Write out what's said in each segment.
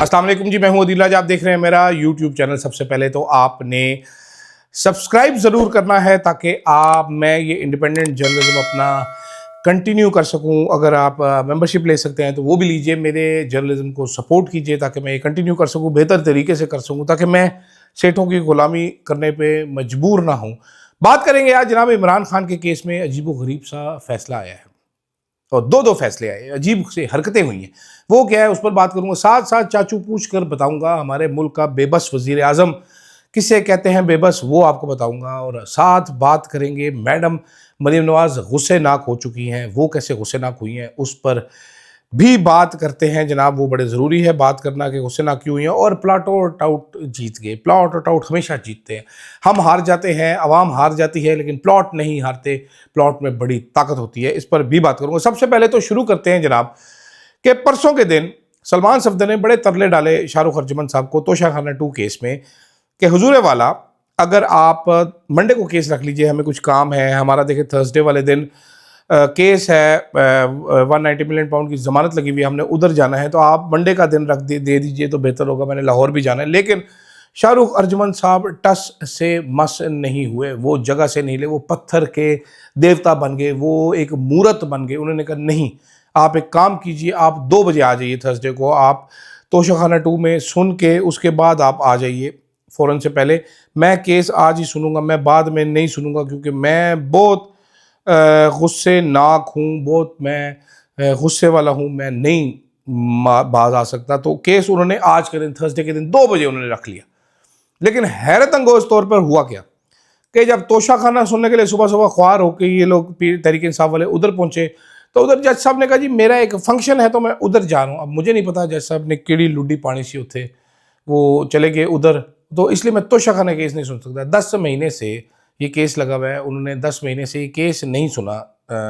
अस्सलाम वालेकुम जी, मैं हूं अदील राज। आप देख रहे हैं मेरा यूट्यूब चैनल। सबसे पहले तो आपने सब्सक्राइब ज़रूर करना है ताकि मैं ये इंडिपेंडेंट जर्नलिज्म अपना कंटिन्यू कर सकूं। अगर आप मेंबरशिप ले सकते हैं तो वो भी लीजिए, मेरे जर्नलिज्म को सपोर्ट कीजिए ताकि मैं ये कंटिन्यू कर सकूं, बेहतर तरीके से कर सकूं, ताकि मैं सेठों की गुलामी करने पर मजबूर ना हूँ। बात करेंगे आज जनाब इमरान खान के केस में अजीब व गरीब सा फैसला आया है और दो फैसले आए, अजीब से हरकतें हुई हैं। वो क्या है उस पर बात करूंगा। साथ साथ चाचू पूछ कर बताऊंगा हमारे मुल्क का बेबस वजीर आजम किसे कहते हैं बेबस, वो आपको बताऊंगा। और साथ बात करेंगे मैडम मरीम नवाज गुस्सेनाक हो चुकी हैं, वो कैसे गुस्सेनाक हुई हैं उस पर भी बात करते हैं जनाब। वो बड़े ज़रूरी है बात करना कि गुस्सेनाक क्यों हुई हैं। और प्लॉट और टाउट जीत गए। प्लॉट और टाउट हमेशा जीतते हैं, हम हार जाते हैं, आवाम हार जाती है, लेकिन प्लॉट नहीं हारते। प्लॉट में बड़ी ताकत होती है, इस पर भी बात करूंगा। सबसे पहले तो शुरू करते हैं जनाब कि परसों के दिन सलमान सफदर ने बड़े तरले डाले शाहरुख अर्जुमन साहब को तोशाखाना 2 केस में कि हुजूर वाला अगर आप मंडे को केस रख लीजिए, हमें कुछ काम है हमारा। देखिए थर्सडे वाले दिन केस है, 190 मिलियन पाउंड की जमानत लगी हुई है, हमने उधर जाना है, तो आप मंडे का दिन दे दीजिए तो बेहतर होगा। मैंने लाहौर भी जाना है। लेकिन शाहरुख अर्जुमन साहब टस से मस नहीं हुए, वो जगह से नहीं ले, वो पत्थर के देवता बन गए, वो एक मूरत बन गए। उन्होंने कहा नहीं, आप एक काम कीजिए, आप 2 बजे आ जाइए थर्सडे को, आप तोशाखाना 2 में सुन के उसके बाद आप आ जाइए फ़ौरन से पहले। मैं केस आज ही सुनूंगा, मैं बाद में नहीं सुनूंगा, क्योंकि मैं बहुत गुस्से नाक हूँ, बहुत मैं गुस्से वाला हूँ, मैं नहीं बाज आ सकता। तो केस उन्होंने आज के दिन थर्सडे के दिन 2 बजे उन्होंने रख लिया। लेकिन हैरत अंगेज तौर पर हुआ क्या कि जब तोशाखाना सुनने के लिए सुबह सुबह ख्वार होकर ये लोग तहरीक इंसाफ वाले उधर पहुंचे, तो उधर जज साहब ने कहा जी मेरा एक फंक्शन है तो मैं उधर जा रहा हूँ। अब मुझे नहीं पता जज साहब ने केड़ी लुड्डी पानी सी उठे, वो चले गए उधर, तो इसलिए मैं तोशाखाना केस नहीं सुन सकता। 10 महीने से ये केस लगा हुआ है, उन्होंने 10 महीने से ये केस नहीं सुना।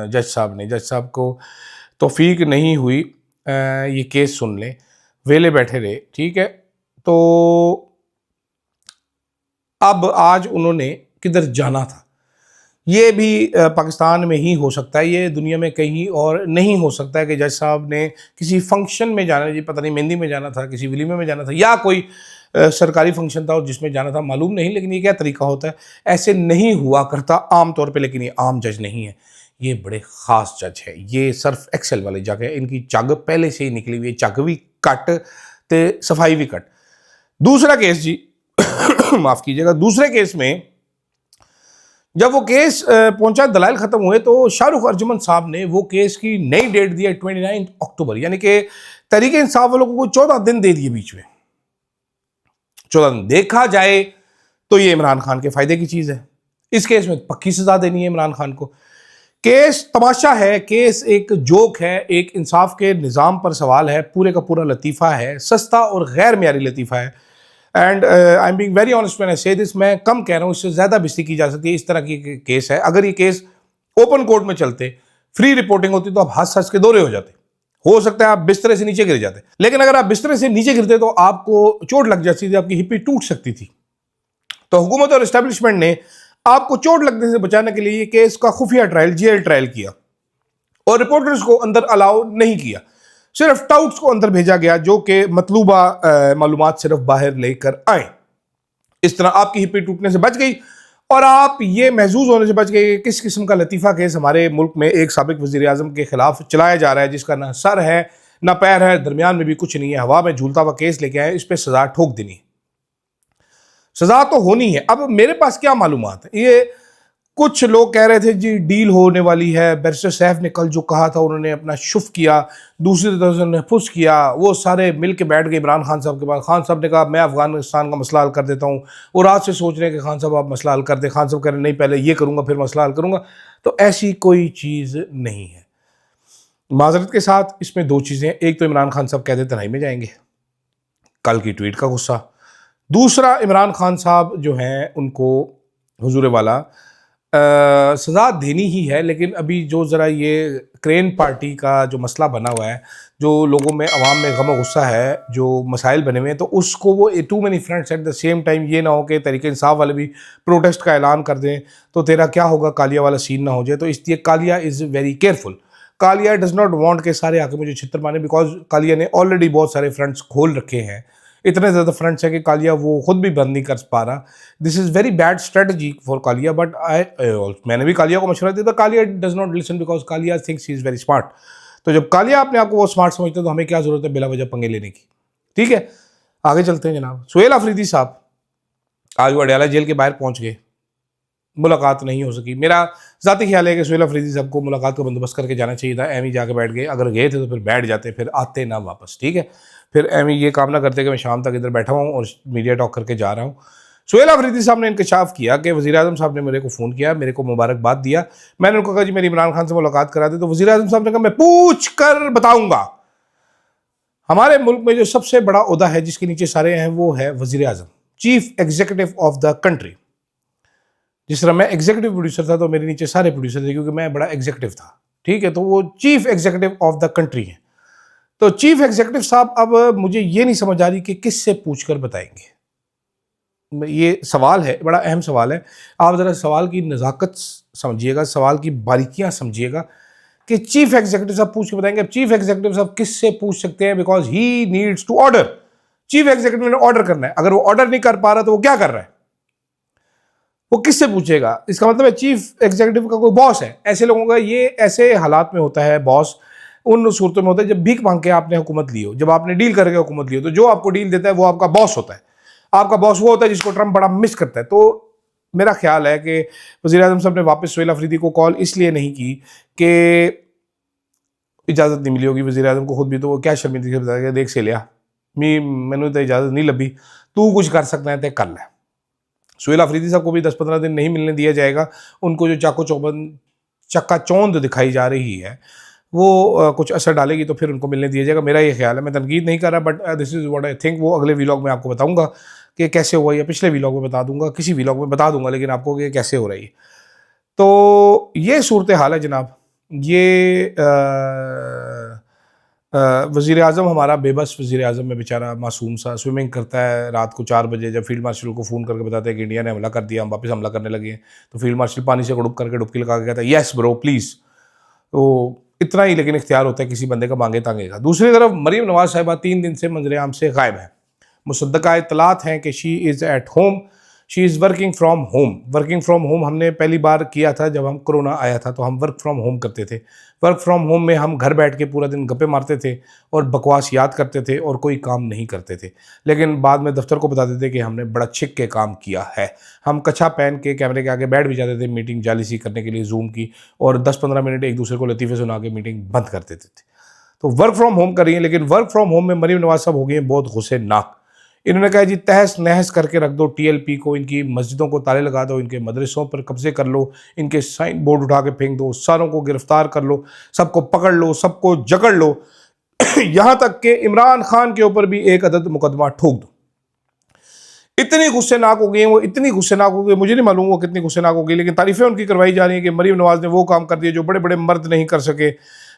जज साहब को तौफीक नहीं हुई ये केस सुन लें, वेले बैठे रहे, ठीक है। तो अब आज उन्होंने किधर जाना था, ये भी पाकिस्तान में ही हो सकता है, ये दुनिया में कहीं और नहीं हो सकता है कि जज साहब ने किसी फंक्शन में जाना, जी पता नहीं मेहंदी में जाना था, किसी वलीमे में जाना था, या कोई सरकारी फंक्शन था और जिसमें जाना था, मालूम नहीं। लेकिन ये क्या तरीका होता है, ऐसे नहीं हुआ करता आम तौर पे। लेकिन ये आम जज नहीं है, ये बड़े ख़ास जज है, ये सर्फ एक्सेल वाले जग है। इनकी चग पहले से ही निकली हुई है, चग भी कट ते सफाई भी कट। दूसरा केस जी माफ़ कीजिएगा, दूसरे केस में जब वो केस पहुंचा, दलाइल ख़त्म हुए, तो शाहरुख अर्जुमन साहब ने वो केस की नई डेट दी है 29 अक्टूबर, यानी कि तहरीक इंसाफ वालों को 14 दिन दे दिए बीच में। 14 दिन देखा जाए तो ये इमरान खान के फायदे की चीज़ है। इस केस में पक्की सजा देनी है इमरान खान को। केस तमाशा है, केस एक जोक है, एक इंसाफ के निज़ाम पर सवाल है, पूरे का पूरा लतीफ़ा है, सस्ता और गैर मियारी लतीफ़ा है। And I am being very honest when I से दिस, मैं कम कह रहा हूँ, इससे ज़्यादा बिस्ती की जा सकती है। इस तरह की केस है, अगर ये केस ओपन कोर्ट में चलते, फ्री रिपोर्टिंग होती, तो आप हंस के दौरे हो जाते, हो सकता है आप बिस्तरे से नीचे गिर जाते। लेकिन अगर आप बिस्तरे से नीचे गिरते तो आपको चोट लग जाती थी, आपकी हिप्पी टूट सकती थी। तो हुकूमत और एस्टेब्लिशमेंट ने आपको चोट लगने से बचाने के लिए ये केस का खुफिया ट्रायल, जेल ट्रायल किया और रिपोर्टर्स को अंदर अलाउ नहीं किया। सिर्फ टाउट्स को अंदर भेजा गया जो कि मतलूबा मालूमात सिर्फ बाहर लेकर आए। इस तरह आपकी हिप्पी टूटने से बच गई और आप ये महसूस होने से बच गए कि किस किस्म का लतीफ़ा केस हमारे मुल्क में एक साबिक वज़ीर आज़म के खिलाफ चलाया जा रहा है, जिसका ना सर है ना पैर है, दरमियान में भी कुछ नहीं है, हवा में झूलता हुआ केस लेके आए। इस पर सज़ा ठोक देनी है, सज़ा तो होनी है। अब मेरे पास क्या मालूमात है, ये कुछ लोग कह रहे थे जी डील होने वाली है, बैरिस्टर सैफ ने कल जो कहा था उन्होंने अपना शुफ किया, दूसरी तरफ से उन्होंने फुस किया, वो सारे मिल के बैठ गए इमरान खान साहब के पास। खान साहब ने कहा मैं अफगानिस्तान का मसला हल कर देता हूँ। वो रात से सोच रहे हैं कि खान साहब आप मसला हल कर दें, खान साहब कह रहे हैं नहीं पहले ये करूँगा फिर मसला हल करूँगा। तो ऐसी कोई चीज़ नहीं है। माजरत के साथ इसमें 2 चीज़ें, एक तो इमरान खान साहब कहते तन्हाई में जाएंगे, कल की ट्वीट का गुस्सा। दूसरा, इमरान खान साहब जो हैं उनको हुजूर वाला सज़ा देनी ही है। लेकिन अभी जो ज़रा ये क्रेन पार्टी का जो मसला बना हुआ है, जो लोगों में अवाम में गम गुस्सा है, जो मसाइल बने हुए हैं, तो उसको वो too many fronts at the same time, ये ना हो कि तहरीक इंसाफ वाले भी प्रोटेस्ट का ऐलान कर दें तो तेरा क्या होगा, कालिया वाला सीन ना हो जाए। तो इसलिए Kaliya is very careful. Kaliya does not want के सारे आके मुझे छितर माने, बिकॉज कालिया ने ऑलरेडी बहुत सारे फ्रंट्स खोल रखे हैं, इतने ज़्यादा फ्रंट्स हैं कि कालिया वो खुद भी बंद नहीं कर पा रहा। This is very bad strategy for Kaliya, but मैंने भी कालिया को मशवरा दिया था, Kaliya does not listen because Kaliya thinks he is very smart. तो जब कालिया अपने आप को वो स्मार्ट समझते हैं तो हमें क्या ज़रूरत है बिला वजह पंगे लेने की। ठीक है, आगे चलते हैं जनाब। सुहेल अफरीदी साहब आज वो अडयाला जेल के बाहर पहुंच गए, मुलाकात नहीं हो सकी। मेरा ज़ाती ख्याल है कि सुहेल अफरीदी साहब को मुलाकात का बंदोबस्त करके जाना चाहिए था, एम ही जाके बैठ गए। अगर गए थे तो फिर बैठ जाते, फिर आते ना वापस। ठीक है, फिर एम ही ये काम ना करते कि मैं शाम तक इधर बैठा हूँ और मीडिया टॉक करके जा रहा हूँ। सुहेल अफरीदी साहब ने इंकशाफ किया कि वज़ीर-ए-आज़म साहब ने मेरे को फ़ोन किया, मेरे को मुबारकबाद दिया। मैंने उनको कहा जी मेरी इमरान खान से मुलाकात करा दी, तो वज़ीर-ए-आज़म साहब ने कहा मैं पूछ कर बताऊँगा। हमारे मुल्क में जो सबसे बड़ा ओहदा है जिसके नीचे सारे हैं वो है वज़ीर-ए-आज़म, chief executive of the country. जिस तरह मैं एग्जीक्यूटिव प्रोड्यूसर था तो मेरे नीचे सारे प्रोड्यूसर थे क्योंकि मैं बड़ा एग्जीक्यूटिव था। ठीक है, तो वो chief executive of the country है। तो चीफ एग्जीक्यूटिव साहब अब मुझे ये नहीं समझ आ रही कि किससे पूछकर बताएंगे। ये सवाल है, बड़ा अहम सवाल है। आप ज़रा सवाल की नज़ाकत समझिएगा, सवाल की बारीकियां समझिएगा कि चीफ एग्जीक्यूटिव साहब पूछ के बताएंगे। अब चीफ एग्जीक्यूटिव साहब किससे पूछ सकते हैं, because he needs to order. Chief executive ने ऑर्डर करना है, अगर वो ऑर्डर नहीं कर पा रहा तो वो क्या कर रहा है, वो किससे पूछेगा। इसका मतलब है चीफ एग्जीक्यूटिव का कोई बॉस है। ऐसे लोगों का ये ऐसे हालात में होता है बॉस, उन सूरतों में होता है जब भीख मांग के आपने हुकूमत ली हो, जब आपने डील करके हुकूमत ली हो, तो जो आपको डील देता है वो आपका बॉस होता है। आपका बॉस वो होता है जिसको ट्रंप बड़ा मिस करता है। तो मेरा ख्याल है कि वज़ीर-ए-आज़म साहब ने वापस सुहेल अफरीदी को कॉल इसलिए नहीं की कि इजाज़त नहीं मिली होगी वज़ीर-ए-आज़म को खुद भी, तो वो क्या शर्मिंदगी से बताया देख से लिया मैंने तो इजाज़त नहीं लभी, तू कुछ कर सकता है तो कर ले। सुहेल अफरीदी साहब को भी 10-15 दिन नहीं मिलने दिया जाएगा। उनको जो चक्का चौंध दिखाई जा रही है वो कुछ असर डालेगी तो फिर उनको मिलने दिया जाएगा, मेरा ये ख्याल है। मैं तनकीद नहीं कर रहा, but this is what I think. वो अगले व्लॉग में आपको बताऊंगा कि कैसे हुआ, या पिछले व्लॉग में बता दूंगा, किसी व्लॉग में बता दूंगा, लेकिन आपको कि कैसे हो रही है। तो ये सूरत हाल है जनाब। ये वज़ीर-ए-आज़म हमारा बेबस वज़ीर-ए-आज़म में बेचारा मासूम सा स्विमिंग करता है रात को 4 बजे, जब फील्ड मार्शल को फ़ोन करके बताते हैं कि इंडिया ने हमला कर दिया, हम वापस हमला करने लगे हैं, तो फील्ड मार्शल पानी से डुब करके डुबकी लगा के कहता है यस ब्रो प्लीज़। तो इतना ही लेकिन इख्तियार होता है किसी बंदे का मांगे तांगे का। दूसरी तरफ मरीम नवाज साहिबा 3 दिन से मंजर-ए-आम से गायब है। मुसद्दका इत्तलात हैं कि she is at home, she is working from home. Working from home हमने पहली बार किया था जब हम कोरोना आया था, तो हम वर्क फ्रॉम होम करते थे। वर्क फ्रॉम होम में हम घर बैठ के पूरा दिन गप्पे मारते थे और बकवास याद करते थे और कोई काम नहीं करते थे, लेकिन बाद में दफ्तर को बताते थे कि हमने बड़ा छिक के काम किया है। हम कच्छा पहन के कैमरे के आगे बैठ भी जाते थे मीटिंग जाली सी करने के लिए जूम की, और 10-15 मिनट एक दूसरे को लतीफ़े सुना के मीटिंग बंद कर देते थे। तो वर्क फ्रॉम होम कर रही हैं, लेकिन वर्क फ्रॉम होम में मरीम नवाज साहब हो गई हैं बहुत गुस्सेनाक। इन्होंने कहा जी तहस नहस करके रख दो टीएलपी को, इनकी मस्जिदों को ताले लगा दो, इनके मदरसों पर कब्जे कर लो, इनके साइन बोर्ड उठा के फेंक दो, सारों को गिरफ्तार कर लो, सबको पकड़ लो, सबको जकड़ लो यहाँ तक कि इमरान खान के ऊपर भी एक अदद मुकदमा ठोक दो। इतनी गुस्सेनाक हो गई वो, इतनी गुस्सेनाक हो गई, मुझे नहीं मालूम वो कितनी गुस्सेनाक हो गई, लेकिन तारीफें उनकी करवाई जा रही हैं कि मरीम नवाज ने वो काम कर दिया जो बड़े बड़े मर्द नहीं कर सके।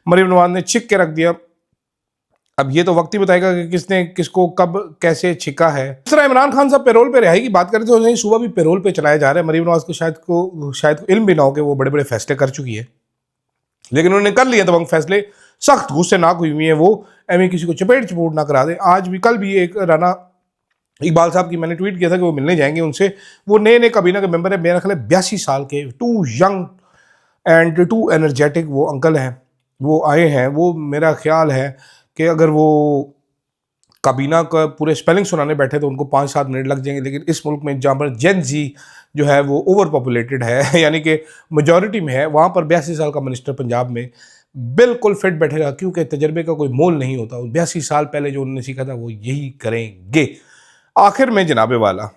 मरीम नवाज ने छिक के रख दिया। अब ये तो वक्त ही बताएगा कि किसने किसको कब कैसे छिका है। इस तरह इमरान खान साहब पेरोल पे रिहाई की बात करें तो नहीं, सुबह भी पेरोल पे चलाया जा रहा है। मरीम नवाज को शायद इल्म भी ना हो कि वो बड़े बड़े फैसले कर चुकी है, लेकिन उन्होंने कर लिए तमाम फैसले। सख्त गुस्सेनाक हुई हुई है वो, एम किसी को चपेट चपोट ना करा दे। आज भी कल भी एक राना इकबाल साहब की मैंने ट्वीट किया था कि वो मिलने जाएंगे उनसे। वो नए नए काबीना के मेंबर है, मेरा ख्याल है 82 साल के, too young and too energetic वो अंकल हैं, वो आए हैं। वो मेरा ख्याल है कि अगर वो काबीना का पूरे स्पेलिंग सुनाने बैठे तो उनको 5-7 मिनट लग जाएंगे, लेकिन इस मुल्क में जहाँ पर जेन जी जो है वो ओवर पॉपुलेटेड है यानी कि मेजॉरिटी में है, वहाँ पर 82 साल का मिनिस्टर पंजाब में बिल्कुल फिट बैठेगा, क्योंकि तजर्बे का कोई मोल नहीं होता। 82 साल पहले जो उन्होंने सीखा था वो यही करेंगे। आखिर में जनाबे वाला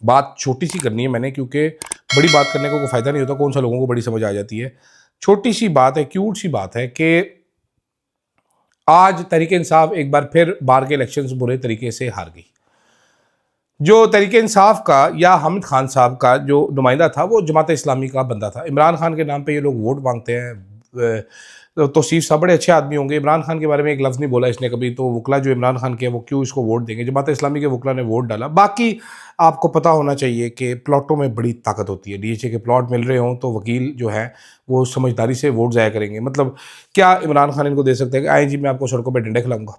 बात छोटी सी करनी है मैंने, क्योंकि बड़ी बात करने को कोई फ़ायदा नहीं होता, कौन सा लोगों को बड़ी समझ आ जाती है। छोटी सी बात है, क्यूट सी बात है कि आज तहरीके इंसाफ एक बार फिर बार के इलेक्शंस बुरे तरीके से हार गई। जो तहरीके इंसाफ का या हामिद खान साहब का जो नुमाइंदा था वो जमात इस्लामी का बंदा था। इमरान खान के नाम पे ये लोग वोट मांगते हैं, तौसीफ साहब बड़े अच्छे आदमी होंगे, इमरान खान के बारे में एक लफ्ज़ नहीं बोला इसने कभी, तो वकला जो इमरान खान के हैं वो क्यों इसको वोट देंगे, जमात इस्लामी के वकला ने वोट डाला। बाकी आपको पता होना चाहिए कि प्लॉटों में बड़ी ताकत होती है, डीएचए के प्लॉट मिल रहे हों तो वकील जो है वो समझदारी से वोट ज़ाया करेंगे। मतलब क्या इमरान खान इनको दे सकते हैं कि आए जी मैं आपको सड़कों पर डंडे खिलाऊंगा।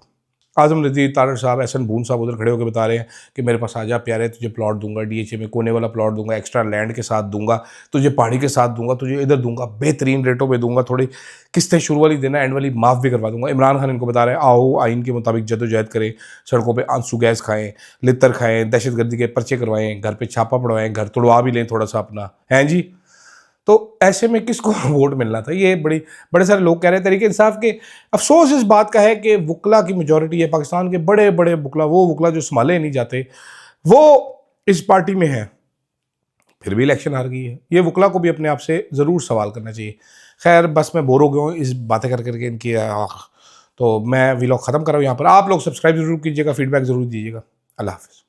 आज़म नज़ीर तारड़ साहब, एहसन बून साहब उधर खड़े होकर बता रहे हैं कि मेरे पास आजा प्यारे, तुझे प्लॉट दूंगा, डीएचए में कोने वाला प्लॉट दूंगा, एक्स्ट्रा लैंड के साथ दूंगा, तुझे पहाड़ी के साथ दूंगा, तुझे इधर दूंगा, बेहतरीन रेटों पे दूंगा, थोड़ी किस्तें शुरू वाली देना, एंड वाली माफ़ भी करवा दूंगा। इमरान खान इनको बता रहे हैं आओ आइन के मुताबिक जदोजहद करें, सड़कों पर आंसू गैस खाएँ, लितर खाएँ, दहशतगर्दी के पर्चे करवाएँ, घर पर छापा पड़वाएँ, घर तोड़वा भी लें थोड़ा सा अपना, हैं जी। तो ऐसे में किसको वोट मिलना था, ये बड़े सारे लोग कह रहे हैं तरीके इंसाफ के। अफसोस इस बात का है कि वकला की मेजॉरिटी है, पाकिस्तान के बड़े बड़े वकला, वो वकला जो संभाले नहीं जाते, वो इस पार्टी में है, फिर भी इलेक्शन हार गई है। ये वकला को भी अपने आप से ज़रूर सवाल करना चाहिए। खैर बस मैं बोर हो गया हूँ इस बातें कर करके इनकी, तो मैं व्लॉग ख़त्म कर रहा हूँ यहाँ पर। आप लोग सब्सक्राइब ज़रूर कीजिएगा, फीडबैक ज़रूर दीजिएगा। अल्लाह हाफ़िज़।